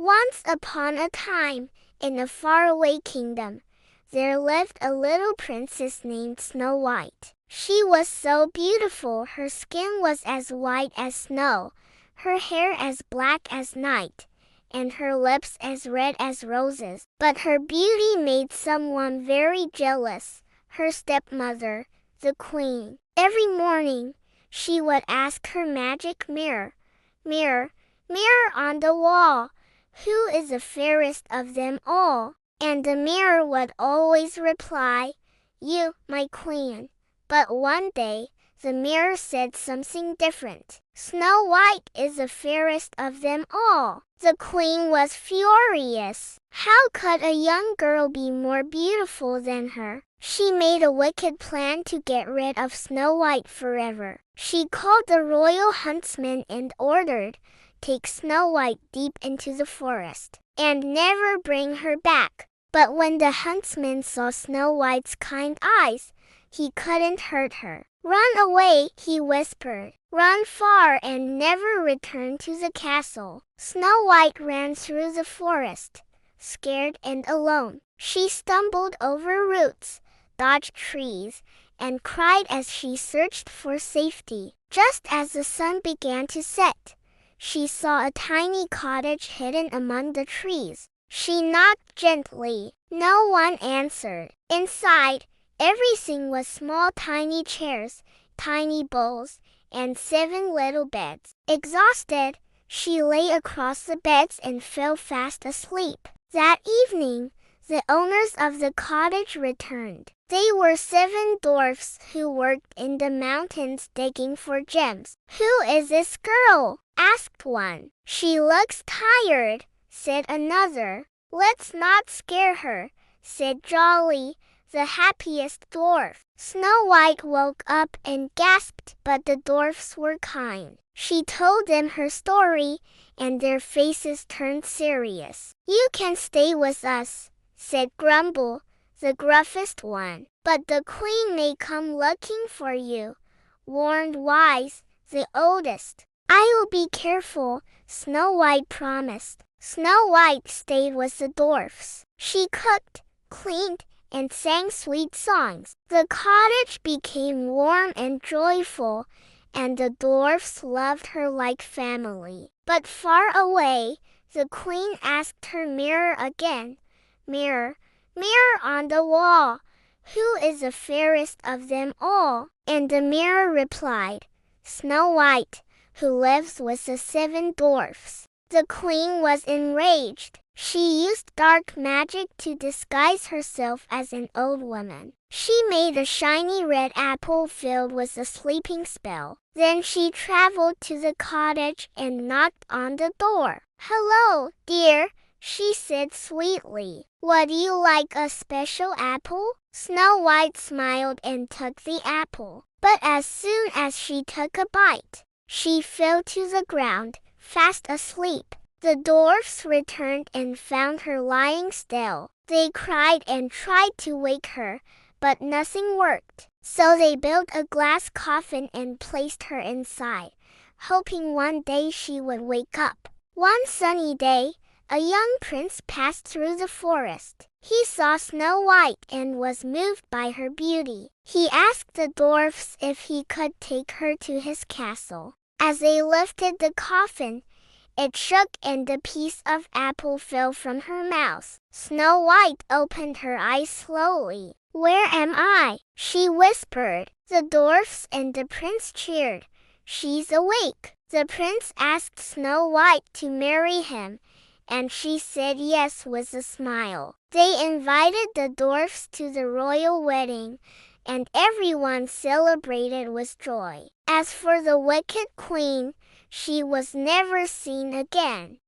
Once upon a time, in a faraway kingdom, there lived a little princess named Snow White. She was so beautiful, her skin was as white as snow, her hair as black as night, and her lips as red as roses. But her beauty made someone very jealous, her stepmother, the queen. Every morning, she would ask her magic mirror, "Mirror, mirror on the wall, who is the fairest of them all?" And the mirror would always reply, "You, my queen." But one day, the mirror said something different. "Snow White is the fairest of them all." The queen was furious. How could a young girl be more beautiful than her? She made a wicked plan to get rid of Snow White forever. She called the royal huntsman and ordered, "Take Snow White deep into the forest, and never bring her back." But when the huntsman saw Snow White's kind eyes, he couldn't hurt her. "Run away," he whispered. "Run far and never return to the castle." Snow White ran through the forest, scared and alone. She stumbled over roots, dodged trees, and cried as she searched for safety. Just as the sun began to set, she saw a tiny cottage hidden among the trees. She knocked gently. No one answered. Inside, everything was small tiny chairs, tiny bowls, and 7 little beds. Exhausted, she lay across the beds and fell fast asleep. That evening, the owners of the cottage returned. They were 7 dwarfs who worked in the mountains digging for gems. "Who is this girl?" asked one. "She looks tired," said another. "Let's not scare her," said Jolly, the happiest dwarf. Snow White woke up and gasped, but the dwarfs were kind. She told them her story, and their faces turned serious. "You can stay with us," said Grumble, the gruffest one. "But the queen may come looking for you," warned Wise, the oldest. "I'll be careful," Snow White promised. Snow White stayed with the dwarfs. She cooked, cleaned, and sang sweet songs. The cottage became warm and joyful, and the dwarfs loved her like family. But far away, the queen asked her mirror again, "Mirror, mirror on the wall, who is the fairest of them all?" And the mirror replied, "Snow White, who lives with the 7 dwarfs." The queen was enraged. She used dark magic to disguise herself as an old woman. She made a shiny red apple filled with a sleeping spell. Then she traveled to the cottage and knocked on the door. "Hello, dear," she said sweetly. "Would you like a special apple?" Snow White smiled and took the apple. But as soon as she took a bite, she fell to the ground, fast asleep. The dwarfs returned and found her lying still. They cried and tried to wake her, but nothing worked. So they built a glass coffin and placed her inside, hoping one day she would wake up. One sunny day, a young prince passed through the forest. He saw Snow White and was moved by her beauty. He asked the dwarfs if he could take her to his castle. As they lifted the coffin, it shook and a piece of apple fell from her mouth. Snow White opened her eyes slowly. "Where am I?" she whispered. The dwarfs and the prince cheered. "She's awake." The prince asked Snow White to marry him, and she said yes with a smile. They invited the dwarfs to the royal wedding, and everyone celebrated with joy. As for the wicked queen, she was never seen again.